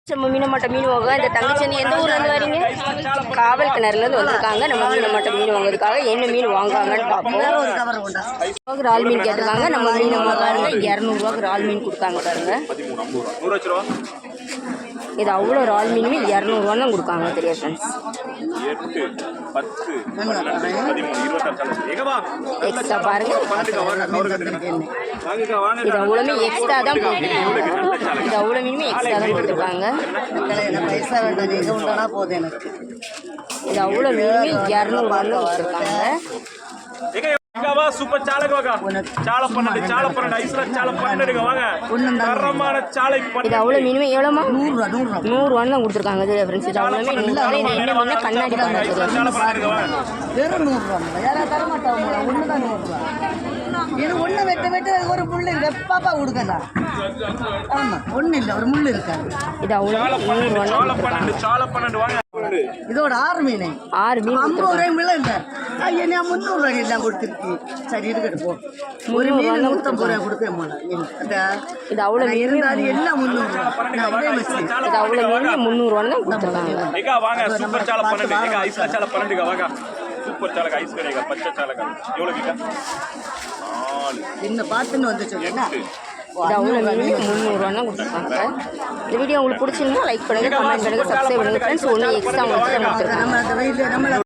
நம்ம மீனமாட்ட மீன் வாங்க இந்த தங்கச்சி வந்து எந்த ஊர்லேருந்து வரீங்க? காவல் கிணறுலேருந்து வந்திருக்காங்க. நம்ம மீனமாட்ட மீன் வாங்குறதுக்காக என்ன மீன் வாங்குவாங்கன்னு பார்ப்போம். இறால் மீன் கேட்டிருக்காங்க. நம்ம மீனம்மா பாருங்க 200ரூவாக்கு இறால் மீன் கொடுக்காங்க பாருங்க. இது அவ்வளோ இறால் மீனுமே 200ரூவான்னு தான் கொடுக்காங்க. தெரியாது ஃப்ரெண்ட்ஸ். எக்ஸ்ட்ரா பாருங்க. இது அவ்வளோமே எக்ஸ்ட்ரா தான் போட்டுருக்காங்க. இது அவ்வளோ மீனுமே எக்ஸ்ட்ரா தான் போட்டுருக்காங்க. இது அவ்வளோ மீனுமே 200ரூவான்னு கொடுத்துருக்காங்க. சூப்பர் சாலை சாலை பண்ணு சாலை பண்ணு ஐஸ்ல சாலை பண்ணிடுங்க வாங்க. தரமான சாலை இது அவ்வளோ மீனுமே எவ்வளோமா? 100ரூவான்னு தான் கொடுத்துருக்காங்க. இது ஃப்ரெண்ட்ஸ் இது அவ்வளோமே 100 என்ன மீன் கண்ணாடி இது ஒண்ணு வெட்ட ஒரு முள்ளு இருக்கு பாப்பா கொடுக்கணும். ஆமா ஒண்ணு இல்ல ஒரு முள்ளு இருக்காது. இது அவ்வளோ 100 வாங்க. இதோட 6 மீன் 50 ரூபாய் மிள இல்ல என்ன 300 ரூபாய் எல்லாம் கொடுத்துருக்கு. சரி இருக்கட்டும் போ. ஒரு மீன் 150 ரூபாய் கொடுப்பேன் போல. இது அவ்வளோ இருந்தாலும் எல்லாம் 300 இது அவ்வளோ மீன் 300ரூவான்னு தான் கொடுத்துருக்காங்க. வாங்க சூப்பர் சாலை பண்ணிட்டு ஐஸ்ல சாலை பண்ணிடுங்க வாங்க. சூப்பர் சாலை ஐஸ் கிடையாது பச்சை சாலை எவ்வளோ கிட்ட என்ன பார்த்துன்னு வந்து சொல்லுங்க. இது அவ்வளோ மீன் 300ரூவான்னு தான் கொடுத்துருக்காங்க. இந்த வீடியோ உங்களுக்கு பிடிச்சிருந்தா லைக் பண்ணுங்கள், கமெண்ட் பண்ணுங்கள், சப்ஸ்கிரைப் பண்ணுங்கள் ஃப்ரெண்ட்ஸ். ஒன்று எக்ஸ்ட்ரா உங்களுக்கு கொடுத்துருக்காங்க.